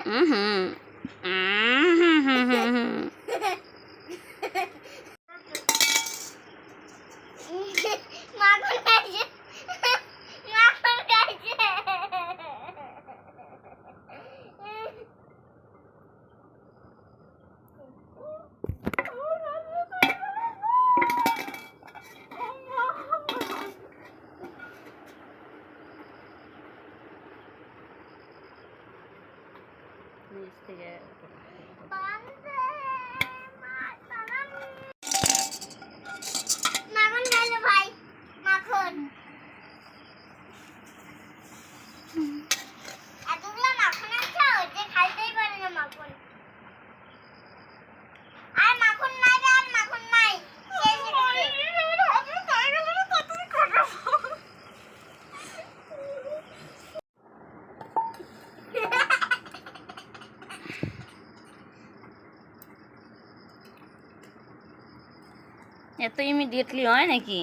হুম হুম হুম হুম হুম। এত ইমিডিয়েটলি হয় নাকি?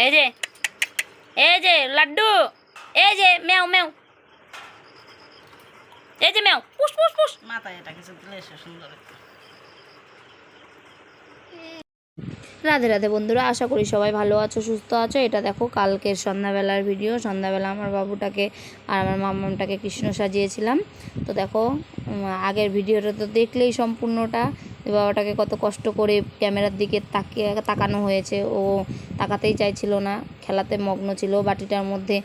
এই যে এই যে লাড্ডু, এই যে ম্যাও ম্যাও, এই যে ম্যাও পুষ পুষ পুষ। মাথায় এটা কিছু দিলে সুন্দর। রাধে রাধে বন্ধুরা, আশা করি সবাই ভালো আছো, সুস্থ আছো। এটা দেখো কালকের সন্ধ্যাবেলার ভিডিও। সন্ধ্যাবেলা আমার বাবুটাকে আর আমার মাম্মামটাকে কৃষ্ণ সাজিয়েছিলাম। তো দেখো আগের ভিডিওটা তো দেখলেই সম্পূর্ণটা, বাবাটাকে কত কষ্ট করে ক্যামেরার দিকে তাকানো হয়েছে। ও তাকাতেই চাইছিল না, খেলাতে মগ্ন ছিল। বাটিটার মধ্যে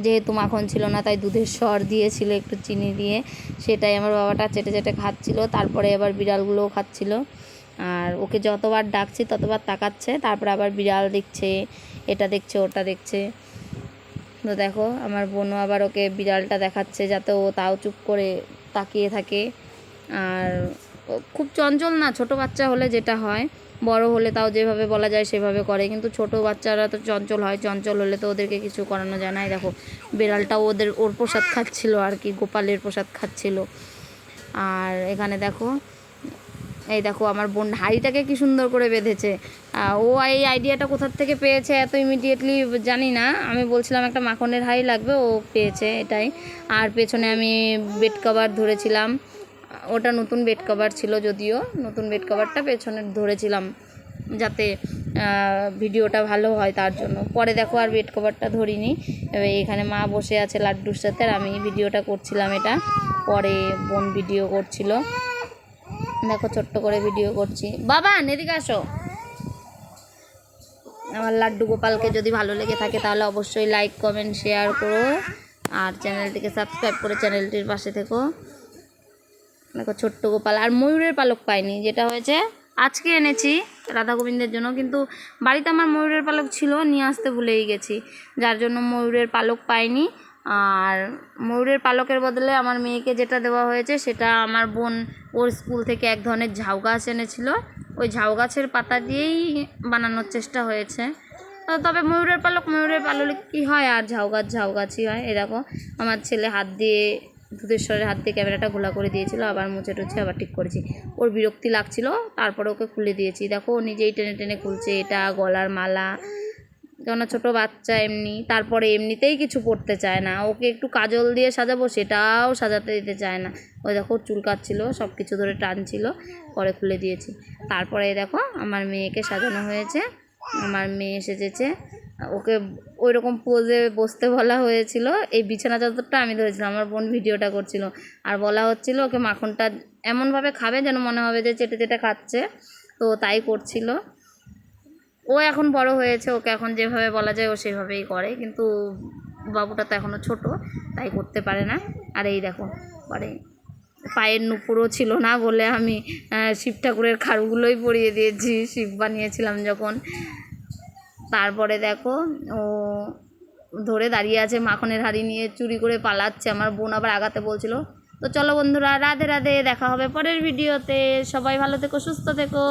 যেহেতু মাখন ছিল না, তাই দুধের সর দিয়েছিল একটু চিনি দিয়ে, সেটাই আমার বাবাটা চেটে চেটে খাচ্ছিল। তারপরে আবার বিড়ালগুলোও খাচ্ছিল, আর ওকে যতবার ডাকছি ততবার তাকাচ্ছে। তারপরে আবার বিড়াল দেখছে, এটা দেখছে, ওটা দেখছে। তো দেখো আমার বোনও আবার ওকে বিড়ালটা দেখাচ্ছে, যাতে ও তাও চুপ করে তাকিয়ে থাকে। আর খুব চঞ্চল না, ছোট বাচ্চা হলে যেটা হয়, বড় হলে তাও যেভাবে বলা যায় সেভাবে করে, কিন্তু ছোট বাচ্চারা তো চঞ্চল হয়। চঞ্চল হলে তো ওদেরকে কিছু করানো যায় না। দেখো বিড়ালটাও ওর প্রসাদ খাচ্ছিল আর কি, গোপালের প্রসাদ খাচ্ছিল। আর এখানে দেখো, এই দেখো আমার বোন হাঁড়িটাকে কি সুন্দর করে বেঁধেছে। ও এই আইডিয়াটা কোথার থেকে পেয়েছে এত ইমিডিয়েটলি জানি না। আমি বলছিলাম একটা মাখনের হাঁড়ি লাগবে, ও পেয়েছে এটাই। আর পেছনে আমি বেড কভার ধরেছিলাম, ওটা নতুন বেড কভার ছিল, যদিও নতুন বেড কভারটা পেছনে ধরেছিলাম যাতে ভিডিওটা ভালো হয়, তার জন্য। পরে দেখো আর বেড কভারটা ধরিনি। এখানে মা বসে আছে লাড্ডুর সাথে, আর আমি ভিডিওটা করছিলাম। এটা পরে বোন ভিডিও করছিল, দেখো ছোট্ট করে ভিডিও করছি। বাবা এদিকে আসো। আমার লাড্ডু গোপালকে যদি ভালো লেগে থাকে তাহলে অবশ্যই লাইক কমেন্ট শেয়ার করো, আর চ্যানেলটিকে সাবস্ক্রাইব করে চ্যানেলটির পাশে থেকো। দেখো ছোট্ট গোপাল। আর ময়ূরের পালক পাইনি, যেটা হয়েছে আজকে এনেছি রাধা গোবিন্দের জন্য, কিন্তু বাড়িতে আমার ময়ূরের পালক ছিল, নিয়ে আসতে ভুলেই গেছি, যার জন্য ময়ূরের পালক পাইনি। আর ময়ূরের পালকের বদলে আমার মেয়েকে যেটা দেওয়া হয়েছে সেটা আমার বোন ওর স্কুল থেকে এক ধরনের ঝাউ গাছ এনেছিল, ওই ঝাউ গাছের পাতা দিয়েই বানানোর চেষ্টা হয়েছে। তবে ময়ূরের পালক কী হয়, আর ঝাউ গাছই হয়। এই দেখো আমার ছেলে হাত দিয়ে, দুধেশ্বরের হাত দিয়ে ক্যামেরাটা ঘোলা করে দিয়েছিল, আবার মুছে টুছে আবার ঠিক করেছি। ওর বিরক্তি লাগছিল, তারপরে ওকে খুলে দিয়েছি। দেখো ও নিজেই টেনে টেনে খুলছে। এটা গলার মালা, কেননা ছোটো বাচ্চা এমনি, তারপরে এমনিতেই কিছু পরতে চায় না। ওকে একটু কাজল দিয়ে সাজাবো, সেটাও সাজাতে দিতে চায় না। ওই দেখো চুল কাটছিল, সব কিছু ধরে টানছিল, পরে খুলে দিয়েছি। তারপরে দেখো আমার মেয়েকে সাজানো হয়েছে, আমার মেয়ে সেজেছে। ওকে ওই রকম পোজে বসতে বলা হয়েছিল। এই বিছানা চাদরটা আমি ধরেছিলাম, আমার বোন ভিডিওটা করছিল, আর বলা হচ্ছিল ওকে মাখনটা এমনভাবে খাবে যেন মনে হবে যে চেটে চেটে খাচ্ছে, তো তাই করছিল। ও এখন বড় হয়েছে, ওকে এখন যেভাবে বলা যায় ও সেভাবেই করে, কিন্তু বাবুটা তো এখনও ছোট, তাই করতে পারে না। আর এই দেখো পরে পায়ের নুপুরও ছিল না বলে আমি শিব ঠাকুরের খাড়ুগুলোই পরিয়ে দিয়েছি, শিব বানিয়েছিলাম যখন। তারপরে দেখো ও ধরে দাঁড়িয়ে আছে, মাখনের হাঁড়ি নিয়ে চুরি করে পালাচ্ছে। আমার বোন আবার আগাতে বলছিল। তো চলো বন্ধুরা, রাধে রাধে, দেখা হবে পরের ভিডিওতে। সবাই ভালো থেকো, সুস্থ থেকো।